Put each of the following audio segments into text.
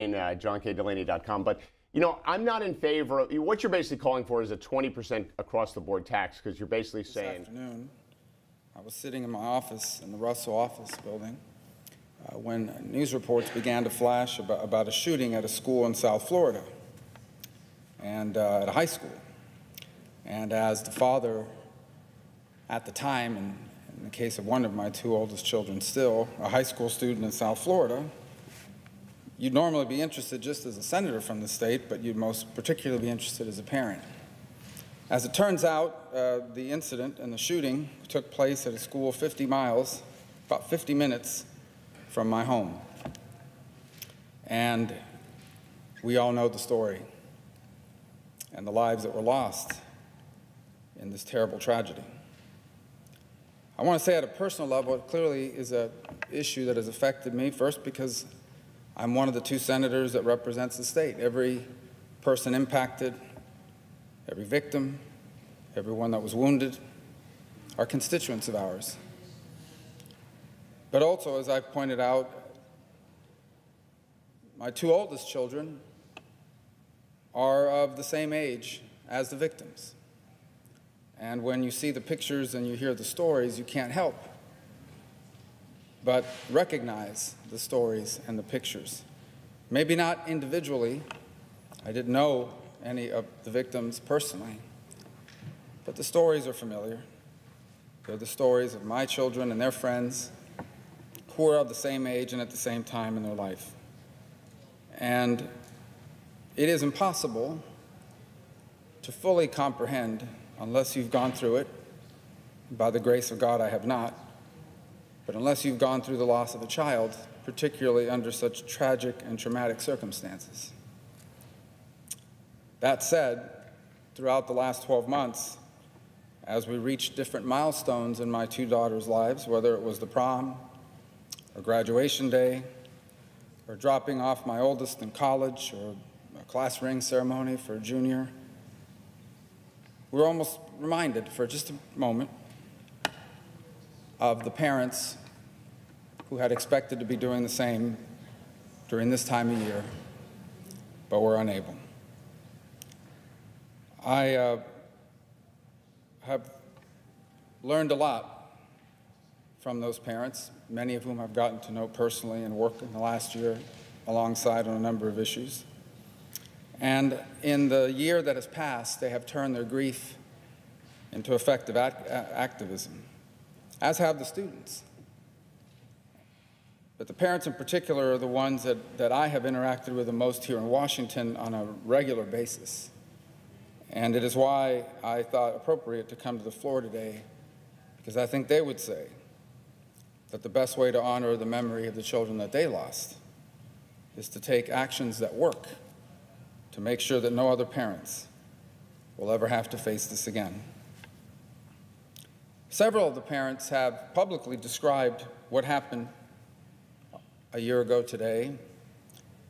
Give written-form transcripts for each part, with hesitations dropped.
JohnKDelaney.com. But, you know, I'm not in favor of what you're basically calling for is a 20% across the board tax, because you're basically saying. This afternoon, I was sitting in my office in the Russell office building when news reports began to flash about a shooting at a school in South Florida and at a high school. And as the father at the time, and in the case of one of my two oldest children still, a high school student in South Florida, you'd normally be interested just as a senator from the state, but you'd most particularly be interested as a parent. As it turns out, the incident and the shooting took place at a school 50 miles, about 50 minutes from my home. And we all know the story and the lives that were lost in this terrible tragedy. I want to say at a personal level, it clearly is an issue that has affected me, first because I'm one of the two senators that represents the state. Every person impacted, every victim, everyone that was wounded, are constituents of ours. But also, as I've pointed out, my two oldest children are of the same age as the victims. And when you see the pictures and you hear the stories, you can't help but recognize the stories and the pictures. Maybe not individually. I didn't know any of the victims personally. But the stories are familiar. They're the stories of my children and their friends who are of the same age and at the same time in their life. And it is impossible to fully comprehend unless you've gone through it. By the grace of God, I have not. But unless you've gone through the loss of a child, particularly under such tragic and traumatic circumstances. That said, throughout the last 12 months, as we reached different milestones in my two daughters' lives, whether it was the prom, or graduation day, or dropping off my oldest in college, or a class ring ceremony for a junior, we were almost reminded for just a moment of the parents who had expected to be doing the same during this time of year, but were unable. I have learned a lot from those parents, many of whom I've gotten to know personally and worked in the last year alongside on a number of issues. And in the year that has passed, they have turned their grief into effective activism, as have the students. But the parents in particular are the ones that I have interacted with the most here in Washington on a regular basis. And it is why I thought appropriate to come to the floor today, because I think they would say that the best way to honor the memory of the children that they lost is to take actions that work to make sure that no other parents will ever have to face this again. Several of the parents have publicly described what happened a year ago today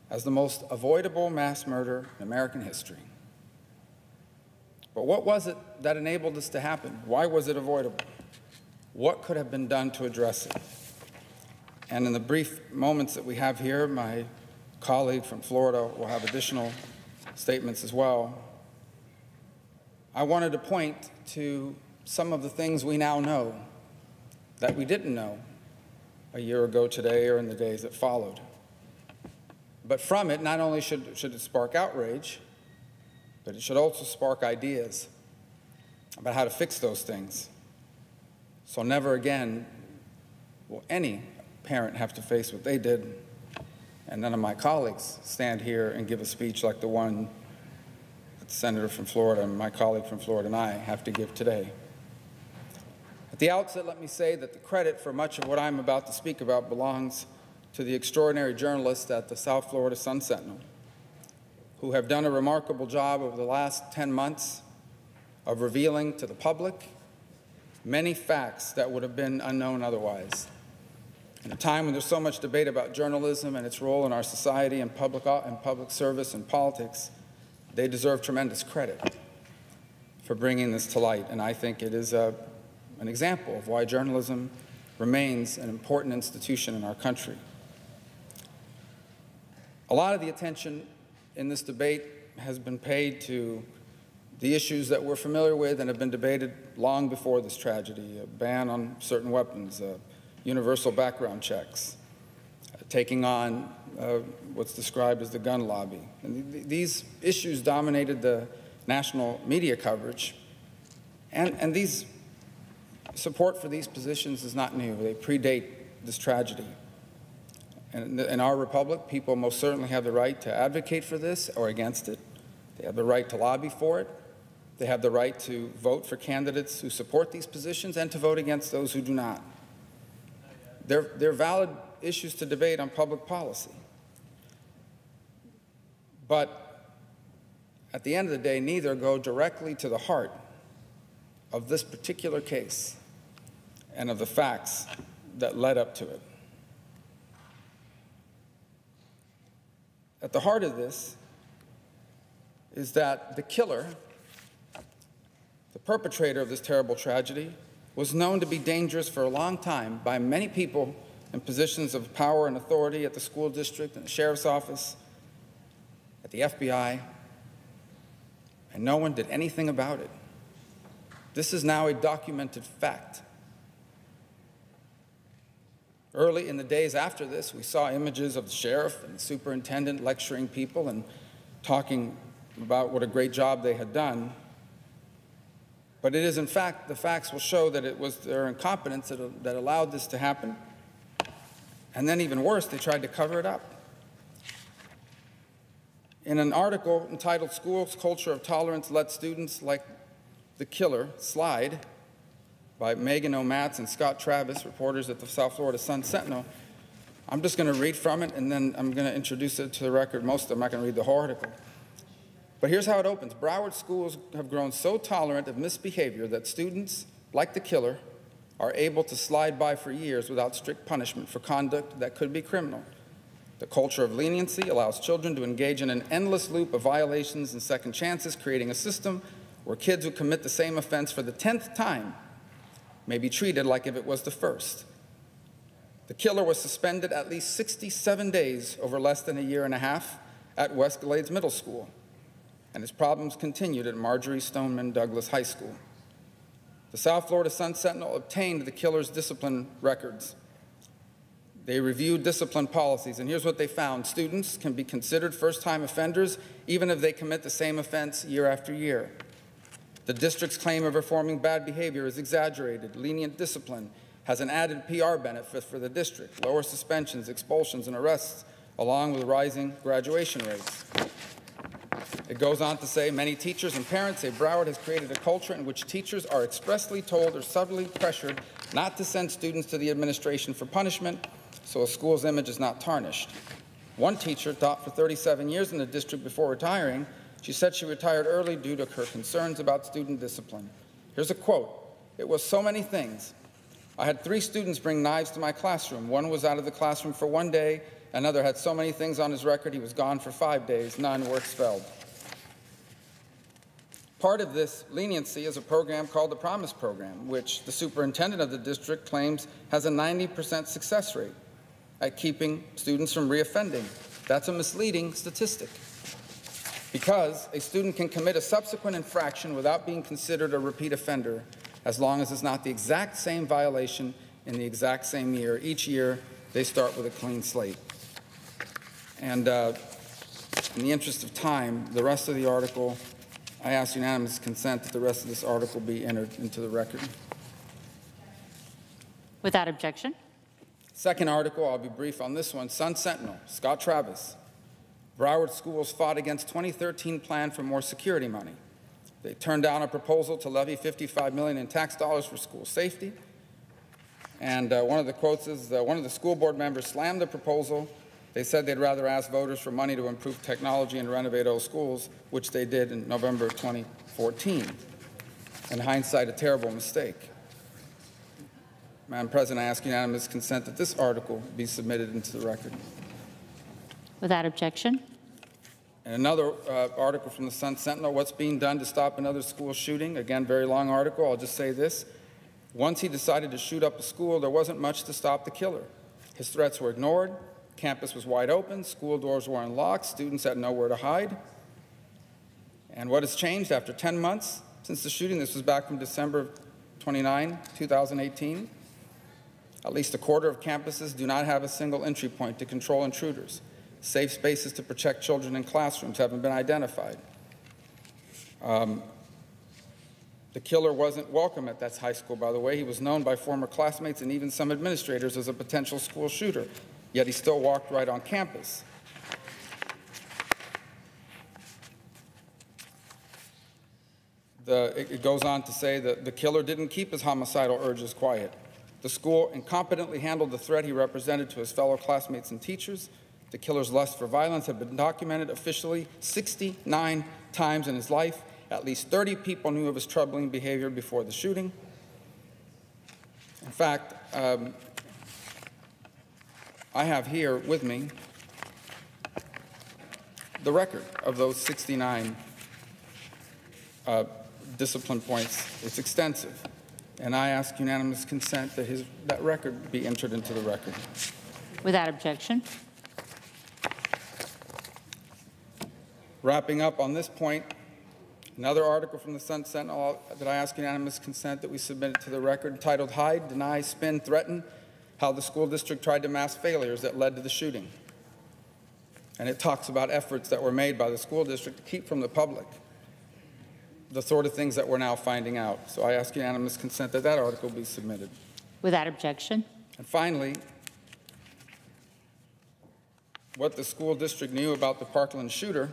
as the most avoidable mass murder in American history. But what was it that enabled this to happen? Why was it avoidable? What could have been done to address it? And in the brief moments that we have here, my colleague from Florida will have additional statements as well. I wanted to point to some of the things we now know that we didn't know a year ago today or in the days that followed. But from it, not only should it spark outrage, but it should also spark ideas about how to fix those things. So never again will any parent have to face what they did, and none of my colleagues stand here and give a speech like the one that the senator from Florida and my colleague from Florida and I have to give today. At the outset, let me say that the credit for much of what I'm about to speak about belongs to the extraordinary journalists at the South Florida Sun-Sentinel, who have done a remarkable job over the last 10 months of revealing to the public many facts that would have been unknown otherwise. In a time when there's so much debate about journalism and its role in our society and public service and politics, they deserve tremendous credit for bringing this to light. And I think it is an example of why journalism remains an important institution in our country. A lot of the attention in this debate has been paid to the issues that we're familiar with and have been debated long before this tragedy: a ban on certain weapons, universal background checks, taking on what's described as the gun lobby. And these issues dominated the national media coverage, and these support for these positions is not new. They predate this tragedy. And in our republic, people most certainly have the right to advocate for this or against it. They have the right to lobby for it. They have the right to vote for candidates who support these positions and to vote against those who do not. They're valid issues to debate on public policy. But at the end of the day, neither go directly to the heart of this particular case and of the facts that led up to it. At the heart of this is that the killer, the perpetrator of this terrible tragedy, was known to be dangerous for a long time by many people in positions of power and authority at the school district and the sheriff's office, at the FBI, and no one did anything about it. This is now a documented fact. Early in the days after this, we saw images of the sheriff and the superintendent lecturing people and talking about what a great job they had done. But it is, in fact, the facts will show that it was their incompetence that allowed this to happen. And then even worse, they tried to cover it up. In an article entitled "School's Culture of Tolerance Let Students Like the Killer Slide" by Megan O'Matz and Scott Travis, reporters at the South Florida Sun-Sentinel, I'm just going to read from it, and then I'm going to introduce it to the record. I'm not going to read the whole article. But here's how it opens. Broward schools have grown so tolerant of misbehavior that students, like the killer, are able to slide by for years without strict punishment for conduct that could be criminal. The culture of leniency allows children to engage in an endless loop of violations and second chances, creating a system where kids who commit the same offense for the 10th time may be treated like if it was the first. The killer was suspended at least 67 days over less than a year and a half at West Glades Middle School, and his problems continued at Marory Stoneman Douglas High School. The South Florida Sun-Sentinel obtained the killer's discipline records. They reviewed discipline policies, and here's what they found. Students can be considered first-time offenders even if they commit the same offense year after year. The district's claim of reforming bad behavior is exaggerated. Lenient discipline has an added PR benefit for the district: lower suspensions, expulsions, and arrests, along with rising graduation rates. It goes on to say, many teachers and parents say Broward has created a culture in which teachers are expressly told or subtly pressured not to send students to the administration for punishment, so a school's image is not tarnished. One teacher taught for 37 years in the district before retiring. She said she retired early due to her concerns about student discipline. Here's a quote. "It was so many things. I had 3 students bring knives to my classroom. One was out of the classroom for 1 day. Another had so many things on his record he was gone for 5 days. None were expelled." Part of this leniency is a program called the Promise Program, which the superintendent of the district claims has a 90% success rate at keeping students from reoffending. That's a misleading statistic, because a student can commit a subsequent infraction without being considered a repeat offender as long as it's not the exact same violation in the exact same year. Each year, they start with a clean slate. And in the interest of time, the rest of the article, I ask unanimous consent that the rest of this article be entered into the record. Without objection. Second article, I'll be brief on this one. Sun-Sentinel, Scott Travis. Broward schools fought against 2013 plan for more security money. They turned down a proposal to levy $55 million in tax dollars for school safety. And one of the quotes is, one of the school board members slammed the proposal. They said they'd rather ask voters for money to improve technology and renovate old schools, which they did in November of 2014. In hindsight, a terrible mistake. Madam President, I ask unanimous consent that this article be submitted into the record. Without objection. And another article from the Sun-Sentinel, what's being done to stop another school shooting? Again, very long article. I'll just say this. Once he decided to shoot up a school, there wasn't much to stop the killer. His threats were ignored. Campus was wide open, school doors were unlocked, students had nowhere to hide. And what has changed after 10 months since the shooting? This was back from December 29, 2018. At least a quarter of campuses do not have a single entry point to control intruders. Safe spaces to protect children in classrooms haven't been identified. The killer wasn't welcome at that high school, by the way. He was known by former classmates and even some administrators as a potential school shooter, yet he still walked right on campus. It goes on to say that the killer didn't keep his homicidal urges quiet. The school incompetently handled the threat he represented to his fellow classmates and teachers. The killer's lust for violence had been documented officially 69 times in his life. At least 30 people knew of his troubling behavior before the shooting. In fact, I have here with me the record of those 69 discipline points. It's extensive, and I ask unanimous consent that that record be entered into the record. Without objection. Wrapping up on this point, another article from the Sun Sentinel that I ask unanimous consent that we submit it to the record, titled "Hide, Deny, Spin, Threaten: How the School District Tried to Mask Failures That Led to the Shooting." And it talks about efforts that were made by the school district to keep from the public the sort of things that we're now finding out. So I ask unanimous consent that that article be submitted. Without objection. And finally, what the school district knew about the Parkland shooter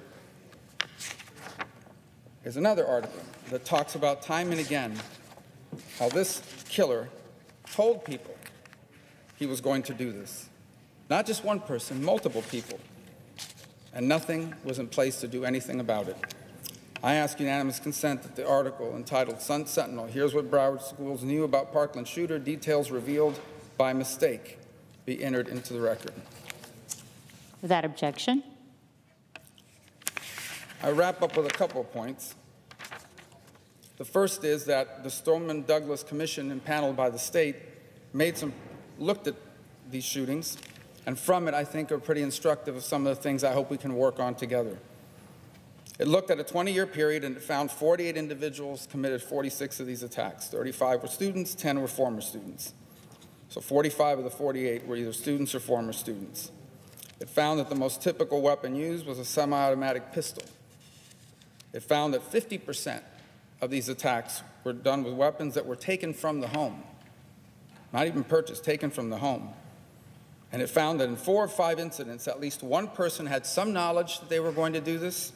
is another article that talks about time and again how this killer told people he was going to do this. Not just one person, multiple people. And nothing was in place to do anything about it. I ask unanimous consent that the article entitled "Sun Sentinel: Here's What Broward Schools Knew About Parkland Shooter, Details Revealed by Mistake" be entered into the record. Without objection. I wrap up with a couple of points. The first is that the Stoneman Douglas Commission, impaneled by the state, looked at these shootings, and from it I think are pretty instructive of some of the things I hope we can work on together. It looked at a 20-year period and it found 48 individuals committed 46 of these attacks. 35 were students, 10 were former students. So 45 of the 48 were either students or former students. It found that the most typical weapon used was a semi-automatic pistol. It found that 50% of these attacks were done with weapons that were taken from the home, not even purchased, taken from the home. And it found that in 4 or 5 incidents, at least one person had some knowledge that they were going to do this,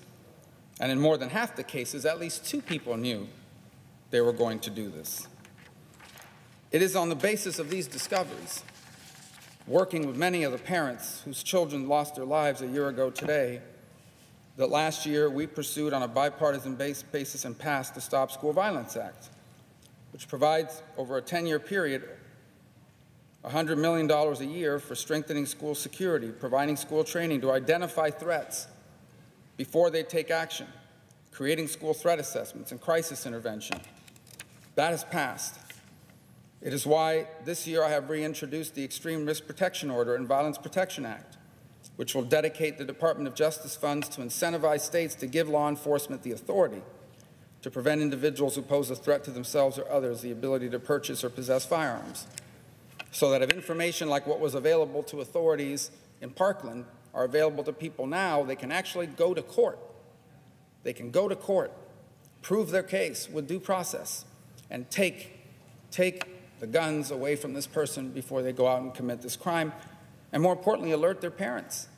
and in more than half the cases, at least 2 people knew they were going to do this. It is on the basis of these discoveries, working with many of the parents whose children lost their lives a year ago today, that last year we pursued on a bipartisan basis and passed the Stop School Violence Act, which provides over a 10-year period $100 million a year for strengthening school security, providing school training to identify threats before they take action, creating school threat assessments and crisis intervention. That has passed. It is why this year I have reintroduced the Extreme Risk Protection Order and Violence Protection Act, which will dedicate the Department of Justice funds to incentivize states to give law enforcement the authority to prevent individuals who pose a threat to themselves or others the ability to purchase or possess firearms, so that if information like what was available to authorities in Parkland are available to people now, they can actually go to court. They can go to court, prove their case with due process, and take the guns away from this person before they go out and commit this crime, and more importantly, alert their parents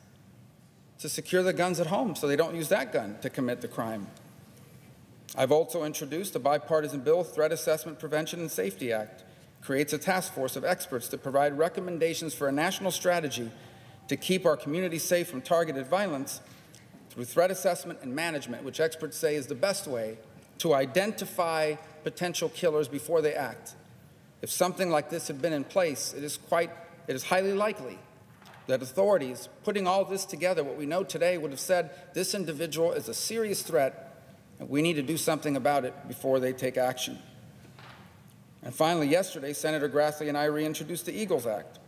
to secure the guns at home so they don't use that gun to commit the crime. I've also introduced a bipartisan bill, Threat Assessment Prevention and Safety Act, creates a task force of experts to provide recommendations for a national strategy to keep our communities safe from targeted violence through threat assessment and management, which experts say is the best way to identify potential killers before they act. If something like this had been in place, it is highly likely that authorities, putting all this together, what we know today, would have said, this individual is a serious threat, and we need to do something about it before they take action. And finally, yesterday, Senator Grassley and I reintroduced the EAGLES Act,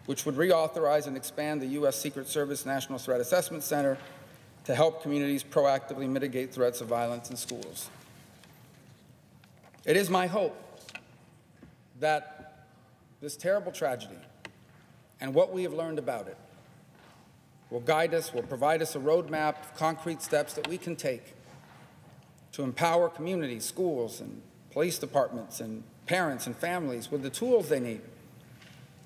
which would reauthorize and expand the U.S. Secret Service National Threat Assessment Center to help communities proactively mitigate threats of violence in schools. It is my hope that this terrible tragedy and what we have learned about it will guide us, will provide us a roadmap of concrete steps that we can take to empower communities, schools, and police departments, and parents and families with the tools they need,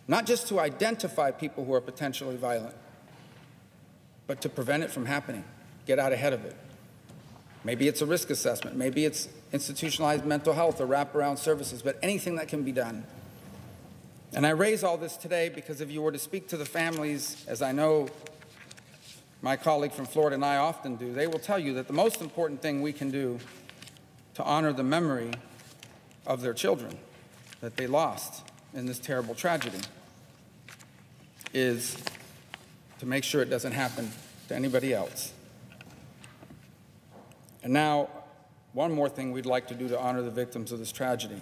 not just to identify people who are potentially violent, but to prevent it from happening, get out ahead of it. Maybe it's a risk assessment, maybe it's institutionalized mental health or wraparound services, but anything that can be done. And I raise all this today because if you were to speak to the families, as I know my colleague from Florida and I often do, they will tell you that the most important thing we can do to honor the memory of their children that they lost in this terrible tragedy is to make sure it doesn't happen to anybody else. And now, one more thing we'd like to do to honor the victims of this tragedy.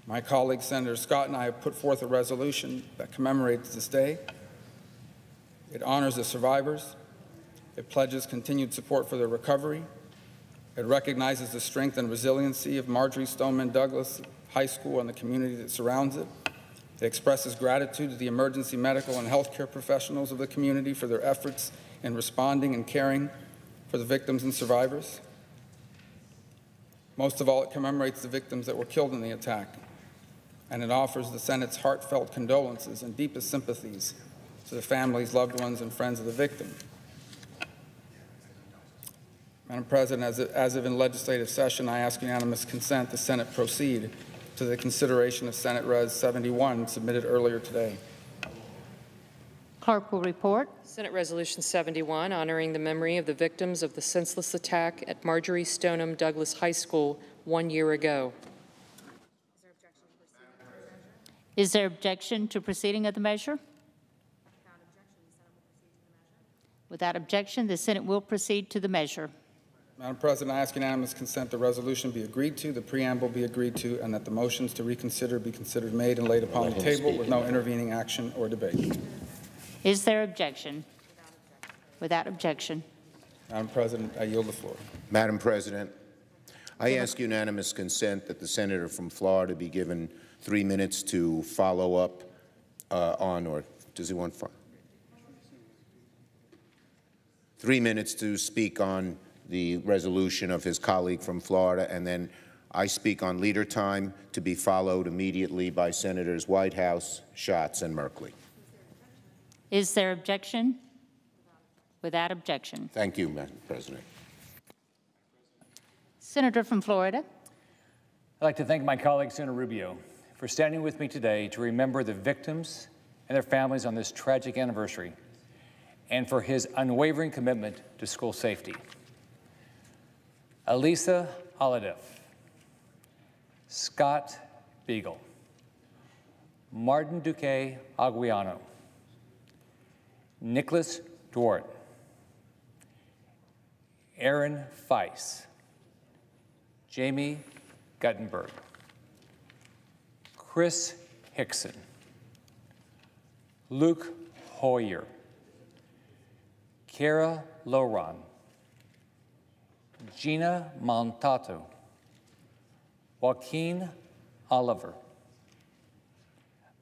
My colleague, Senator Scott, and I have put forth a resolution that commemorates this day. It honors the survivors. It pledges continued support for their recovery. It recognizes the strength and resiliency of Marory Stoneman Douglas High School and the community that surrounds it. It expresses gratitude to the emergency medical and healthcare professionals of the community for their efforts in responding and caring for the victims and survivors. Most of all, it commemorates the victims that were killed in the attack, and it offers the Senate's heartfelt condolences and deepest sympathies to the families, loved ones, and friends of the victim. Madam President, as of in legislative session, I ask unanimous consent the Senate proceed to the consideration of Senate Res. 71 submitted earlier today. Clerk will report. Senate Resolution 71, honoring the memory of the victims of the senseless attack at Marory Stoneman Douglas High School 1 year ago. Is there objection to proceeding of the measure? Without objection, the Senate will proceed to the measure. Madam President, I ask unanimous consent the resolution be agreed to, the preamble be agreed to, and that the motions to reconsider be considered made and laid upon the table with no intervening action or debate. Is there objection? Without objection. Madam President, I yield the floor. Madam President, I ask unanimous consent that the senator from Florida be given 3 minutes to follow up on, or does he want 3 minutes to speak on the resolution of his colleague from Florida, and then I speak on leader time to be followed immediately by Senators Whitehouse, Schatz, and Merkley. Is there objection? Without objection. Thank you, Madam President. Senator from Florida. I'd like to thank my colleague, Senator Rubio, for standing with me today to remember the victims and their families on this tragic anniversary, and for his unwavering commitment to school safety. Elisa Holideff, Scott Beagle, Martin Duque Aguiano, Nicholas Dwart, Aaron Feiss, Jamie Guttenberg, Chris Hickson, Luke Hoyer, Kara Lohron, Gina Montato, Joaquin Oliver,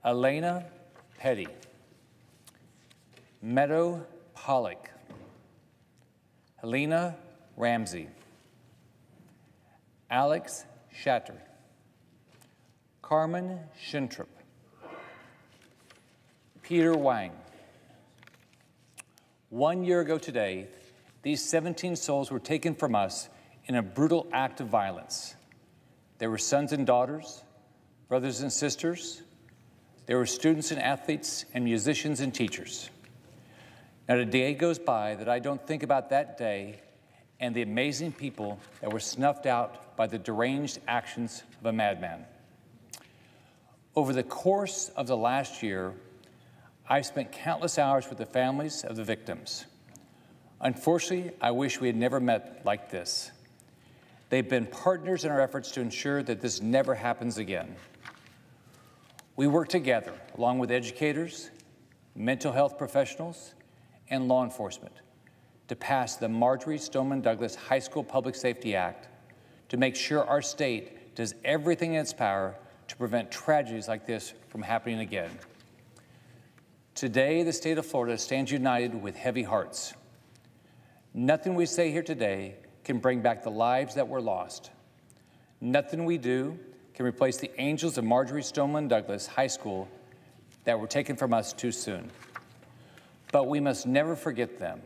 Elena Petty, Meadow Pollock, Helena Ramsey, Alex Shatter, Carmen Schintrup, Peter Wang. 1 year ago today, these 17 souls were taken from us in a brutal act of violence. They were sons and daughters, brothers and sisters. They were students and athletes and musicians and teachers. Not a day goes by that I don't think about that day and the amazing people that were snuffed out by the deranged actions of a madman. Over the course of the last year, I've spent countless hours with the families of the victims. Unfortunately, I wish we had never met like this. They've been partners in our efforts to ensure that this never happens again. We work together, along with educators, mental health professionals, and law enforcement to pass the Marory Stoneman Douglas High School Public Safety Act to make sure our state does everything in its power to prevent tragedies like this from happening again. Today, the state of Florida stands united with heavy hearts. Nothing we say here today can bring back the lives that were lost. Nothing we do can replace the angels of Marory Stoneman Douglas High School that were taken from us too soon. But we must never forget them.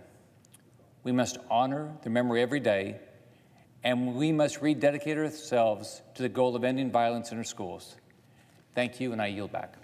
We must honor their memory every day, and we must rededicate ourselves to the goal of ending violence in our schools. Thank you, and I yield back.